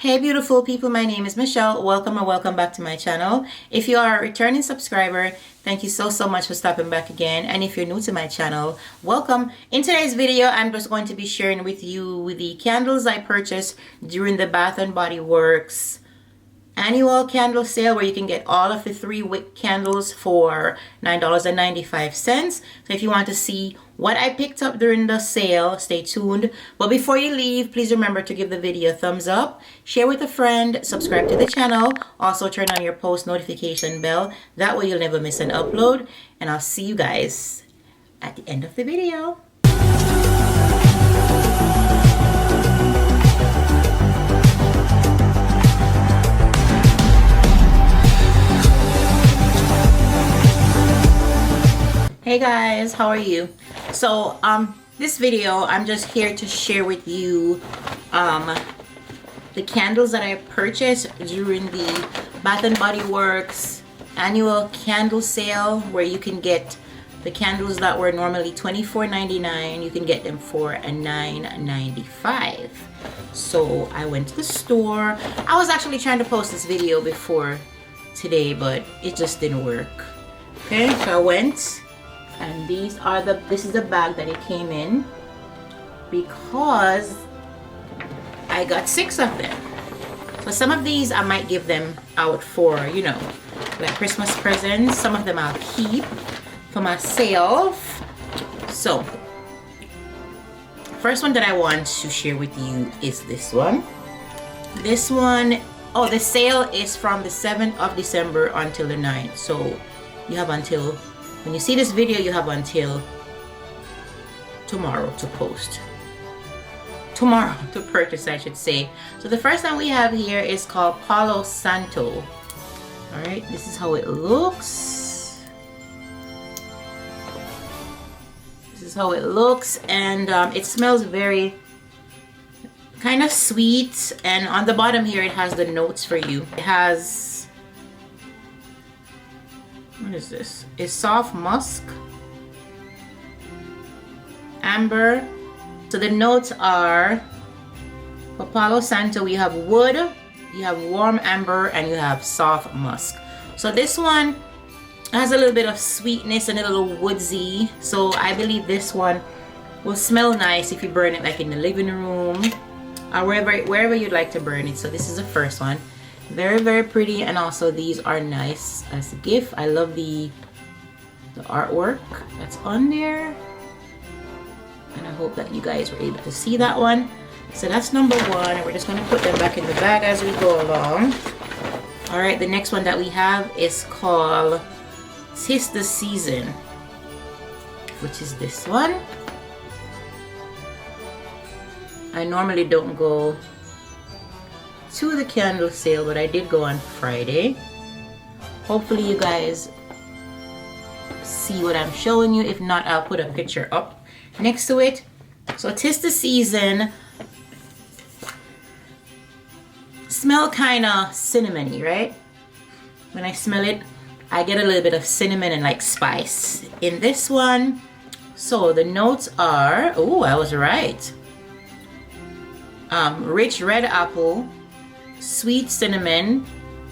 Hey beautiful people, my name is Michelle. Welcome or welcome back to my channel. If you are a returning subscriber, thank you so much for stopping back again. And if you're new to my channel, welcome. In today's video, I'm just going to be sharing with you the candles I purchased during the Bath & Body Works annual candle sale, where you can get all of the 3 wick candles for $9.95. So if you want to see what I picked up during the sale, stay tuned. But before you leave, please remember to give the video a thumbs up, share with a friend, subscribe to the channel, also turn on your post notification bell. That way you'll never miss an upload. And I'll see you guys at the end of the video. Hey guys, how are you? So this video, I'm just here to share with you the candles that I purchased during the Bath & Body Works annual candle sale, where you can get the candles that were normally $24.99. You can get them for $9.95. So I went to the store. I was actually trying to post this video before today, but it just didn't work. Okay, so I went. And this is the bag that it came in, because I got 6 of them. So some of these I might give them out for, you know, like Christmas presents. Some of them I'll keep for myself. So first one that I want to share with you is this one. This one, oh, the sale is from the 7th of December until the 9th. So you have until, when you see this video, you have until tomorrow to post. Tomorrow to purchase, I should say. So the first one we have here is called Palo Santo. Alright, this is how it looks. This is how it looks, and it smells very kind of sweet. And on the bottom here, it has the notes for you. It has, what is this? It's soft musk, amber. So the notes are, for Palo Santo, you have wood, you have warm amber, and you have soft musk. So this one has a little bit of sweetness and a little woodsy. So I believe this one will smell nice if you burn it like in the living room or wherever you'd like to burn it. So this is the first one. Very pretty, and also these are nice as a gift. I love the artwork that's on there, and I hope that you guys were able to see that one. So that's number 1, and we're just going to put them back in the bag as we go along. All right, the next one that we have is called "'Tis the Season," which is this one. I normally don't go to the candle sale, but I did go on Friday. Hopefully you guys see what I'm showing you. If not, I'll put a picture up next to it. So "'Tis the Season" smell kind of cinnamony, right? When I smell it, I get a little bit of cinnamon and like spice in this one. So the notes are, oh, I was right, rich red apple, sweet cinnamon,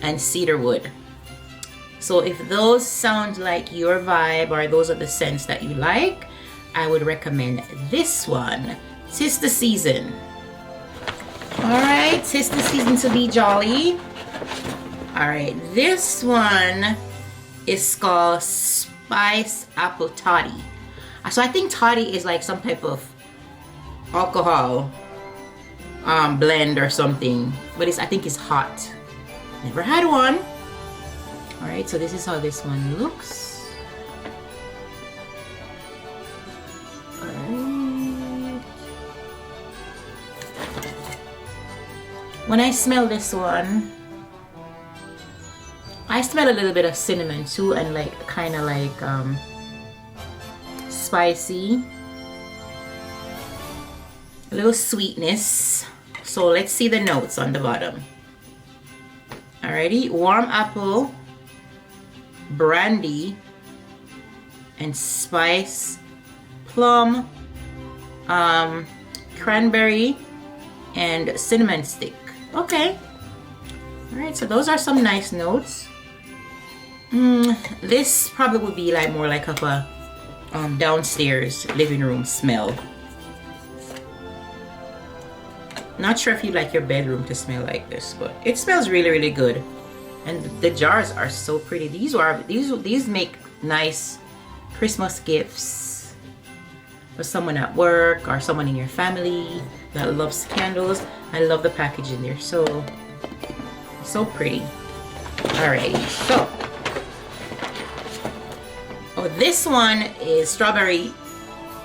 and cedarwood. So if those sound like your vibe, or those are the scents that you like, I would recommend this one. "'Tis the Season." Alright, 'tis the season to be jolly. Alright, this one is called Spice Apple Toddy. So I think toddy is like some type of alcohol blend or something, but I think it's hot. Never had one. All right, so this is how this one looks. All right. When I smell this one, I smell a little bit of cinnamon too, and like kind of like spicy, a little sweetness. So let's see the notes on the bottom. Alrighty, warm apple, brandy, and spice, plum, cranberry, and cinnamon stick. Okay. All right, so those are some nice notes. This probably would be like more like of a downstairs living room smell. Not sure if you'd like your bedroom to smell like this, but it smells really, really good. And the jars are so pretty. These make nice Christmas gifts for someone at work or someone in your family that loves candles. I love the packaging. They're so pretty. Alright, so this one is strawberry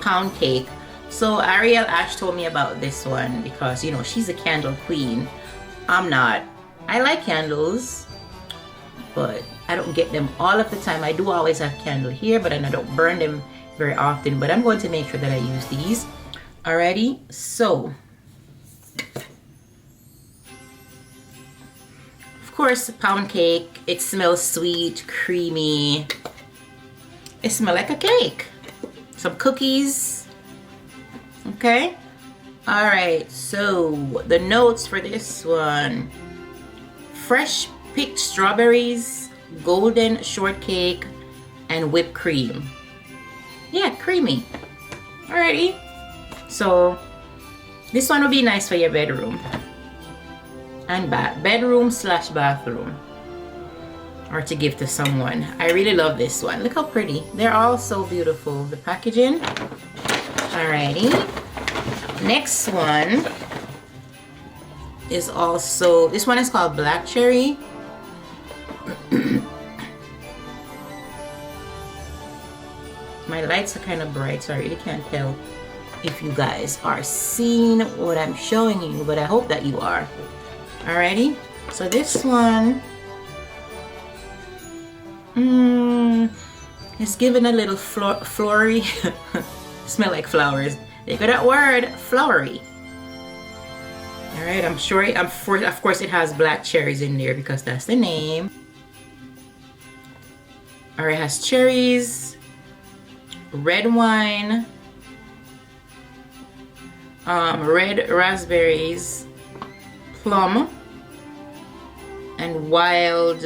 pound cake. So Ariel Ash told me about this one because, you know, she's a candle queen. I'm not. I like candles, but I don't get them all of the time. I do always have candle here, but I don't burn them very often. But I'm going to make sure that I use these. Alrighty, so of course, pound cake. It smells sweet, creamy. It smells like a cake. Some cookies. Okay. Alright, so the notes for this one: fresh picked strawberries, golden shortcake, and whipped cream. Yeah, creamy. Alrighty. So this one will be nice for your bedroom and bedroom/bathroom, or to give to someone. I really love this one. Look how pretty. They're all so beautiful. The packaging. Alrighty. Next one is also, this one is called Black Cherry. My lights are kind of bright, so I really can't tell if you guys are seeing what I'm showing you, but I hope that you are. Alrighty. So this one is given a little flowery. Smell like flowers. They got that word, flowery. All right, I'm sure. Of course, it has black cherries in there because that's the name. All right, it has cherries, red wine, red raspberries, plum, and wild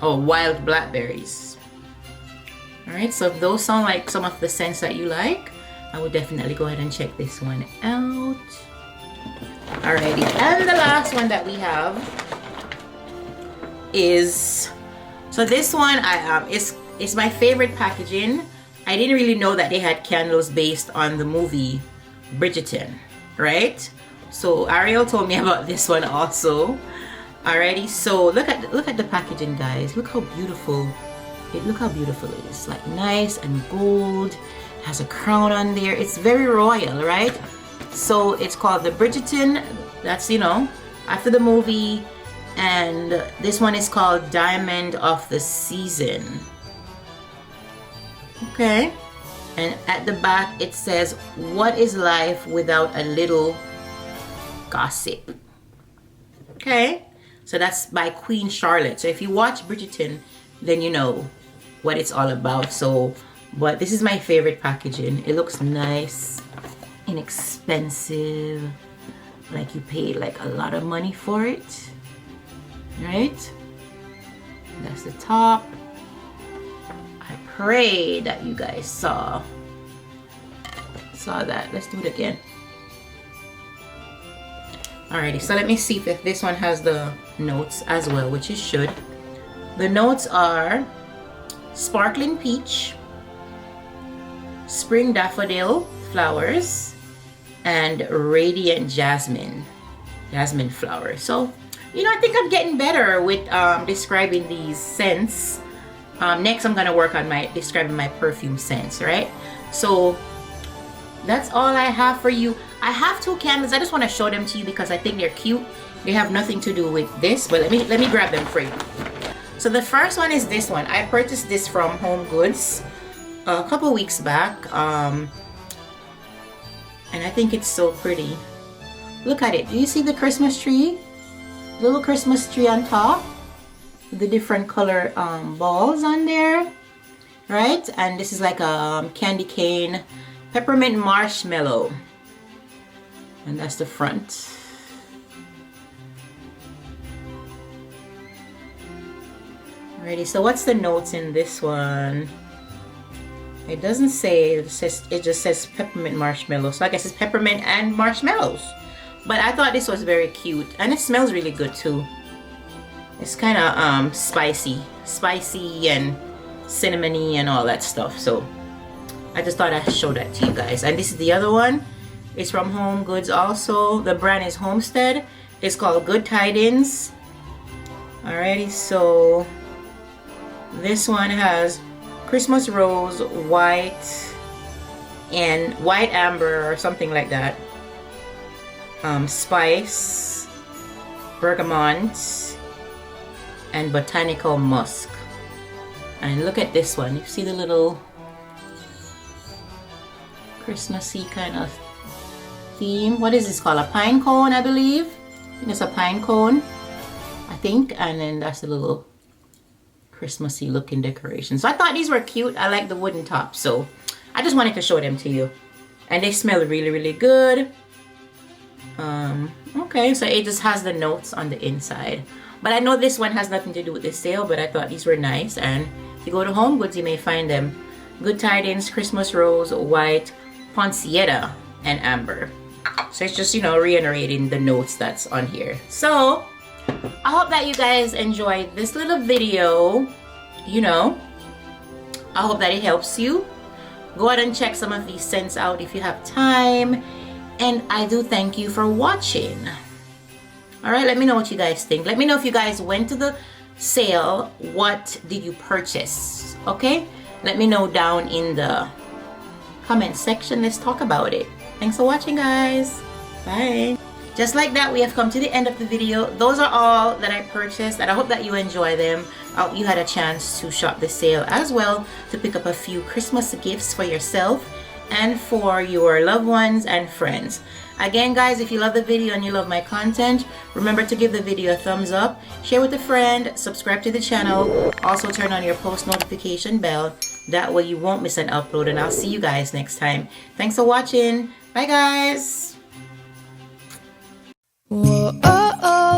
blackberries. All right, so if those sound like some of the scents that you like, I would definitely go ahead and check this one out. Alrighty, and the last one that we have is, so this one is my favorite packaging. I didn't really know that they had candles based on the movie Bridgerton, right? So Ariel told me about this one also. Alrighty, so look at the packaging, guys. Look how beautiful. Look how beautiful it is. Like nice and gold. Has a crown on there. It's very royal, right? So it's called the Bridgerton. That's, you know, after the movie. And this one is called Diamond of the Season. Okay. And at the back it says, what is life without a little gossip? Okay. So that's by Queen Charlotte. So if you watch Bridgerton, then you know what it's all about. So, but this is my favorite packaging. It looks nice, inexpensive, like you paid like a lot of money for it, right? That's the top. I pray that you guys saw that. Let's do it again. Alrighty, so let me see if this one has the notes as well, which it should. The notes are sparkling peach, spring daffodil flowers, and radiant jasmine flowers. So, you know, I think I'm getting better with describing these scents. Next, I'm gonna work on describing my perfume scents, right? So that's all I have for you. I have two candles. I just want to show them to you because I think they're cute. They have nothing to do with this, but let me grab them for you. So the first one is this one. I purchased this from Home Goods a couple weeks back, and I think it's so pretty. Look at it. Do you see the Christmas tree? Little Christmas tree on top with the different color balls on there, right? And this is like a candy cane peppermint marshmallow, and that's the front. Alrighty, so what's the notes in this one? It doesn't say, it just says peppermint marshmallow. So I guess it's peppermint and marshmallows. But I thought this was very cute. And it smells really good too. It's kind of spicy and cinnamony and all that stuff. So I just thought I'd show that to you guys. And this is the other one. It's from Home Goods also. The brand is Homestead. It's called Good Tidings. Alrighty, so this one has Christmas Rose, white, and white amber or something like that. Spice, bergamot, and botanical musk. And look at this one. You see the little Christmassy kind of theme. What is this called? A pine cone, I believe. I think it's a pine cone, I think. And then that's a little Christmassy looking decoration. So I thought these were cute. I like the wooden top, so I just wanted to show them to you. And they smell really, really good. Okay, so it just has the notes on the inside. But I know this one has nothing to do with this sale, but I thought these were nice. And if you go to Home Goods, you may find them. Good Tidings, Christmas Rose, white, Poncietta, and amber. So it's just, you know, reiterating the notes that's on here. So I hope that you guys enjoyed this little video. You know, I hope that it helps you. Go ahead and check some of these scents out if you have time. And I do thank you for watching. Alright, let me know what you guys think. Let me know if you guys went to the sale. What did you purchase? Okay? Let me know down in the comment section. Let's talk about it. Thanks for watching, guys. Bye. Just like that, we have come to the end of the video. Those are all that I purchased, and I hope that you enjoy them. I hope you had a chance to shop the sale as well, to pick up a few Christmas gifts for yourself and for your loved ones and friends. Again, guys, if you love the video and you love my content, remember to give the video a thumbs up, share with a friend, subscribe to the channel, also turn on your post notification bell. That way you won't miss an upload, and I'll see you guys next time. Thanks for watching. Bye, guys. Whoa, oh, oh.